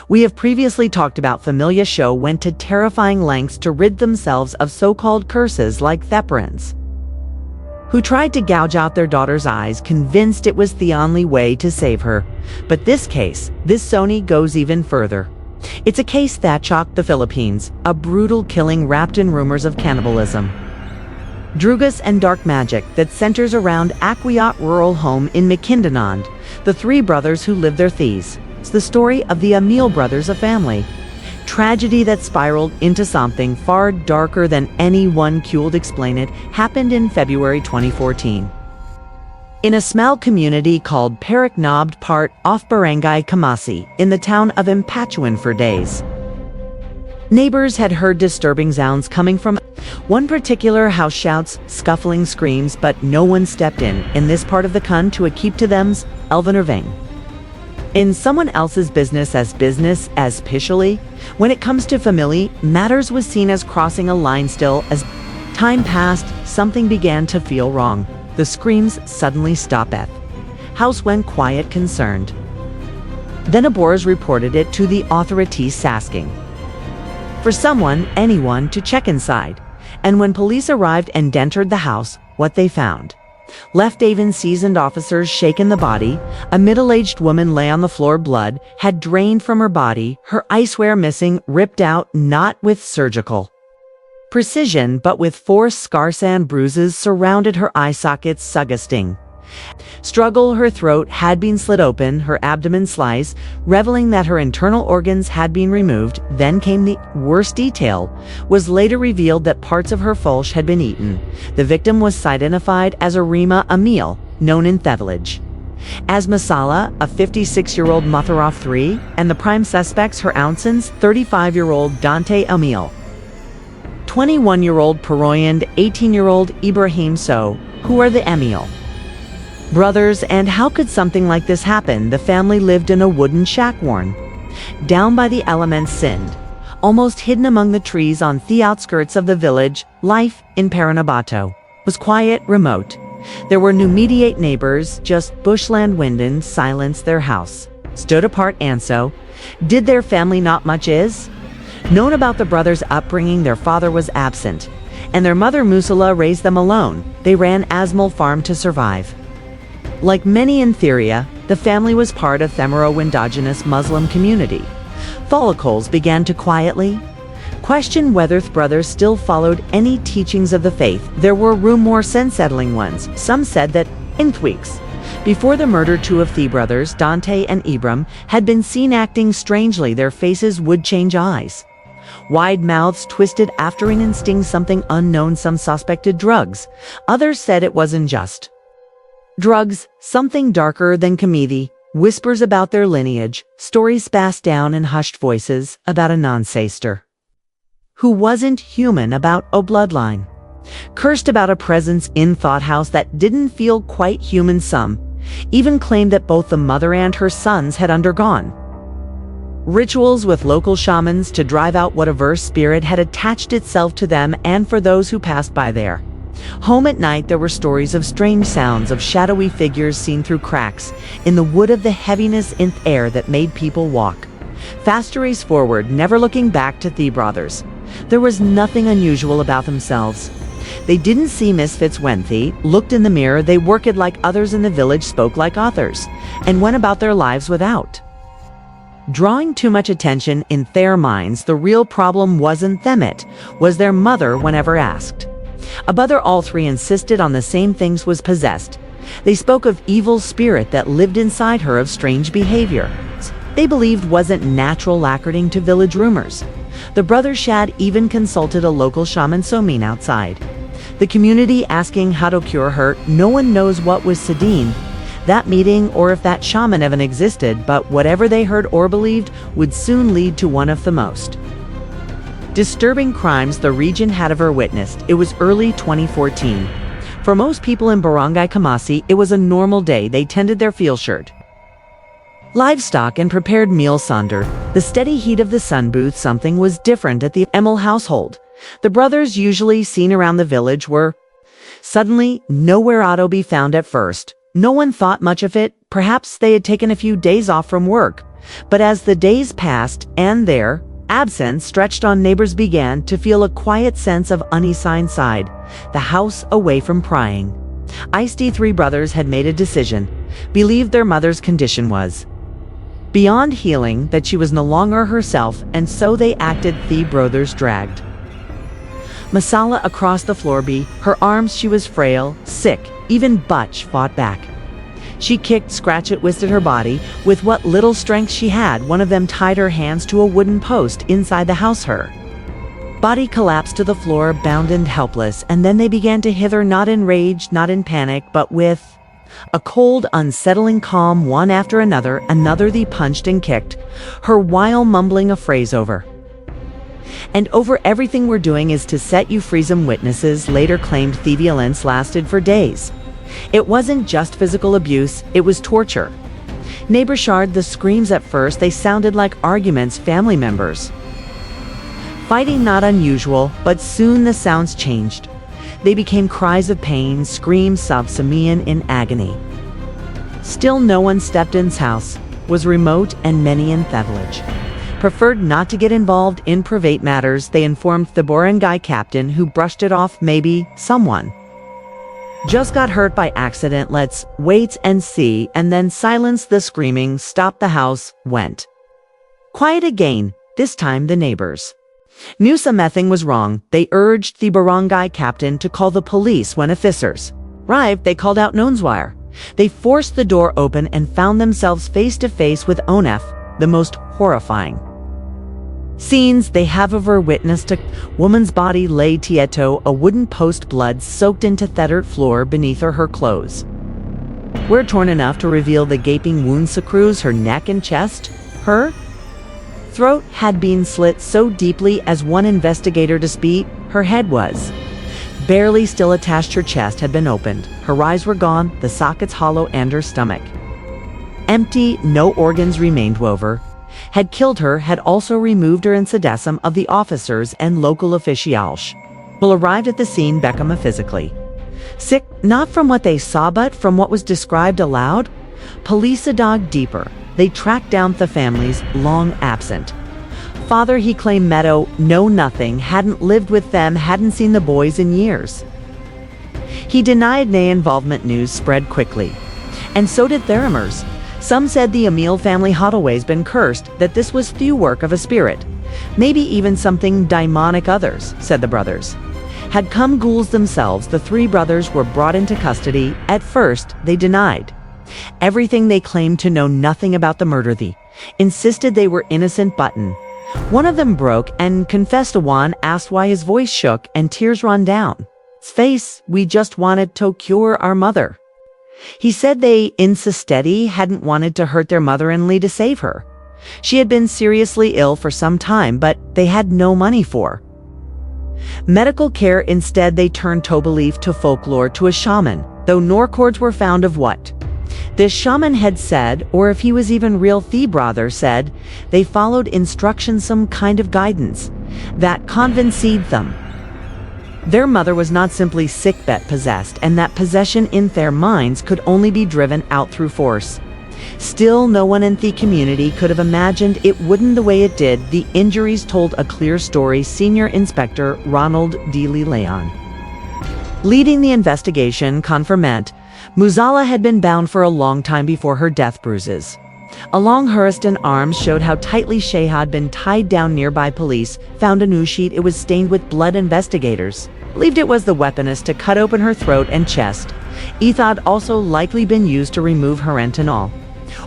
We have previously talked about Familia's show went to terrifying lengths to rid themselves of so-called curses like Theperins, who tried to gouge out their daughter's eyes, convinced it was the only way to save her. But this Sony goes even further. It's a case that shocked the Philippines, a brutal killing wrapped in rumors of cannibalism, drugas and dark magic that centers around Aquiat rural home in Maguindanao, the three brothers who lived their thieves. It's the story of the Amil brothers, a family tragedy that spiraled into something far darker than anyone could explain. It happened in February 2014. In a small community called Pariknobd, part off Barangay Kamasi, in the town of Impatuan for days. Neighbors had heard disturbing sounds coming from one particular house, shouts, scuffling screams, but no one stepped in this part of the country to keep to them's Elvenerving. In someone else's business as pishly, when it comes to family matters was seen as crossing a line. Still, as time passed, something began to feel wrong. The screams suddenly stopped. House went quiet, concerned. Then neighbors reported it to the authorities, asking for anyone to check inside. And when police arrived and entered the house, what they found left even seasoned officers shaken. The body, a middle-aged woman, lay on the floor. Blood had drained from her body, her eyewear missing, ripped out, not with surgical precision, but with force. Scars and bruises surrounded her eye sockets. Suggesting struggle. Her throat had been slit open, her abdomen sliced, revealing that her internal organs had been removed. Then came the worst detail. Was later revealed that parts of her flesh had been eaten. The victim was identified as Arima Amil, known in the village as Masala, a 56-year-old mother of three, and the prime suspects, her ounces, 35-year-old Dante Amil, 21-year-old Paroyan, 18-year-old Ibrahim So, who are the Amil brothers. And how could something like this happen? The family lived in a wooden shack worn down by the elements, sinned, almost hidden among the trees on the outskirts of the village. Life in Paranabato was quiet, remote. There were no immediate neighbors, just bushland. Wind and silence. Their house stood apart, and so did their family. Not much is known about the brothers' upbringing. Their father was absent, and their mother Musala raised them alone. They ran Asmal farm to survive. Like many in Theria, the family was part of Themaro-endogenous Muslim community. Follicles began to quietly question whether the brothers still followed any teachings of the faith. There were more unsettling ones. Some said that in weeks before the murder, two of the brothers, Dante and Ibram, had been seen acting strangely. Their faces would change, eyes wide, mouths twisted, after an instinct something unknown. Some suspected drugs. Others said it wasn't just drugs, something darker than comedy. Whispers about their lineage, stories passed down in hushed voices about an ancestor who wasn't human, about a bloodline cursed, about a presence in thought house that didn't feel quite human. Some even claimed that both the mother and her sons had undergone rituals with local shamans to drive out whatever spirit had attached itself to them. And for those who passed by their home at night, there were stories of strange sounds, of shadowy figures seen through cracks in the wood, of the heaviness in the air that made people walk faster, race forward, never looking back. To the brothers, there was nothing unusual about themselves. They didn't see misfits when they looked in the mirror. They worked like others in the village, spoke like others, and went about their lives without drawing too much attention. In their minds, the real problem wasn't them, it was their mother. Whenever asked about their, all three insisted on the same things: was possessed. They spoke of evil spirit that lived inside her, of strange behavior they believed wasn't natural, according to village rumors. The brothers had even consulted a local shaman, Somin, outside the community, asking how to cure her. No one knows what was Sadine that meeting, or if that shaman even existed, but whatever they heard or believed would soon lead to one of the most disturbing crimes the region had ever witnessed. It was early 2014. For most people in Barangay Kamasi, it was a normal day. They tended their field shirt, livestock, and prepared meals under the steady heat of the sun. Booth. Something was different at the Amil household. The brothers, usually seen around the village, were suddenly nowhere to be found. At first, no one thought much of it. Perhaps they had taken a few days off from work. But as the days passed and their absence stretched on, neighbors began to feel a quiet sense of unease inside the house away from prying. The three brothers had made a decision, believed their mother's condition was beyond healing, that she was no longer herself, and so they acted. The brothers dragged Masala across the floor. Her arms, she was frail, sick, even Butch fought back. She kicked, scratched, twisted her body. With what little strength she had, one of them tied her hands to a wooden post inside the house. Her body collapsed to the floor, bound and helpless, and then they began to hither, not in rage, not in panic, but with a cold, unsettling calm. One after another, they punched and kicked her while mumbling a phrase over and over. "Everything we're doing is to set you free," some witnesses later claimed. The violence lasted for days. It wasn't just physical abuse, it was torture. Neighbors shared the screams. At first, they sounded like arguments, family members fighting, not unusual, but soon the sounds changed. They became cries of pain, screams of Simeon in agony. Still, no one stepped in's house, was remote, and many in the village preferred not to get involved in private matters. They informed the barangay captain, who brushed it off. "Maybe someone just got hurt by accident, let's wait and see," and then silence. The screaming stopped. The house went quiet again. This time the neighbors knew something was wrong. They urged the barangay captain to call the police. When officers arrived, they called out Nonswire. They forced the door open and found themselves face to face with Onef, the most horrifying scenes they have ever witnessed. A woman's body lay tieto, a wooden post, blood soaked into the floor beneath her. Her clothes were torn enough to reveal the gaping wounds across her neck and chest. Her throat had been slit so deeply, as one investigator dispute, her head was barely still attached. Her chest had been opened. Her eyes were gone, the sockets hollow, and her stomach empty. No organs remained. Whoever had killed her had also removed her. In sedesum of the officers and local officials who arrived at the scene become physically sick, not from what they saw, but from what was described aloud. Police dug deeper. They tracked down the family's long absent father. He claimed Meadow know nothing, hadn't lived with them, hadn't seen the boys in years. He denied nay involvement. News spread quickly, and so did Theramers. Some said the Amil family had always been cursed, that this was the work of a spirit, maybe even something demonic. Others said the brothers had come ghouls themselves. The three brothers were brought into custody. At first, they denied everything. They claimed to know nothing about the murder. They insisted they were innocent. Button. One of them broke and confessed. One asked why his voice shook and tears ran down his face. "We just wanted to cure our mother." He said they insisted he hadn't wanted to hurt their mother and to save her. She had been seriously ill for some time, but they had no money for medical care. Instead, they turned to belief, to folklore, to a shaman, though no records were found of what this shaman had said, or if he was even real. The brother said they followed instructions, some kind of guidance that convinced them their mother was not simply sick but possessed, and that possession in their minds could only be driven out through force. Still, no one in the community could have imagined it wouldn't the way it did. The injuries told a clear story. Senior Inspector Ronald D. Leon, leading the investigation, confirmed Muzala had been bound for a long time before her death. Bruises along her wrist and arms showed how tightly she had been tied down. Nearby police found a new sheet. It was stained with blood. Investigators believed it was the weaponist to cut open her throat and chest. Ethod also likely been used to remove her retinol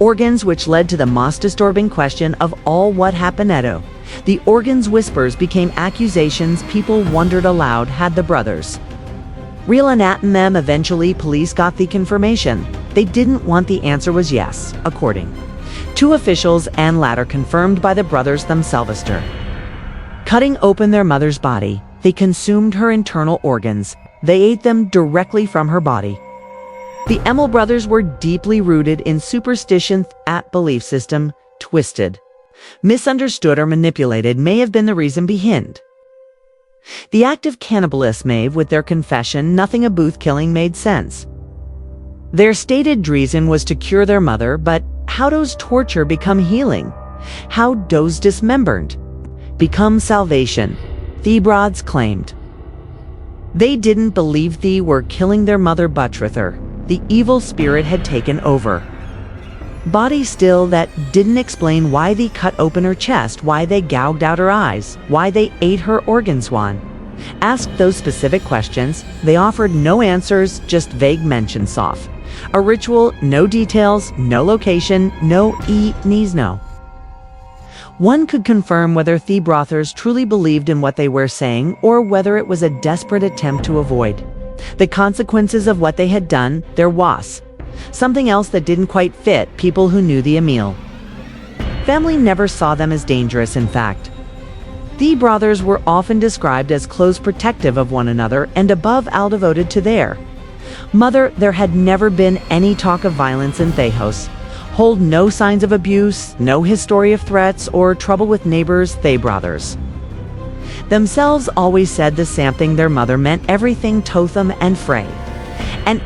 organs, which led to the most disturbing question of all: what happened Edo? The organs whispers became accusations. People wondered aloud, had the brothers real anatomy them? Eventually, police got the confirmation. They didn't want the answer was yes, according to officials, and latter confirmed by the brothers themselves. Cutting open their mother's body, they consumed her internal organs. They ate them directly from her body. The Amil brothers were deeply rooted in superstition. That belief system, twisted, misunderstood, or manipulated, may have been the reason behind the act of cannibalism. With their confession, nothing about killing made sense. Their stated reason was to cure their mother, but how does torture become healing? How does dismembered become salvation? The brothers claimed. They didn't believe they were killing their mother Butrither. The evil spirit had taken over. Body still that didn't explain why they cut open her chest, why they gouged out her eyes, why they ate her organs. One asked those specific questions. They offered no answers, just vague mentions of a ritual, no details, no location, no needs no. One could confirm whether the brothers truly believed in what they were saying or whether it was a desperate attempt to avoid the consequences of what they had done. There was something else that didn't quite fit people who knew the Amil. Family never saw them as dangerous. In fact, the brothers were often described as close protective of one another and above all devoted to their mother. There had never been any talk of violence in Thejos. Hold no signs of abuse, no history of threats or trouble with neighbors. The brothers themselves always said the same thing. Their mother meant everything to them and Frey. And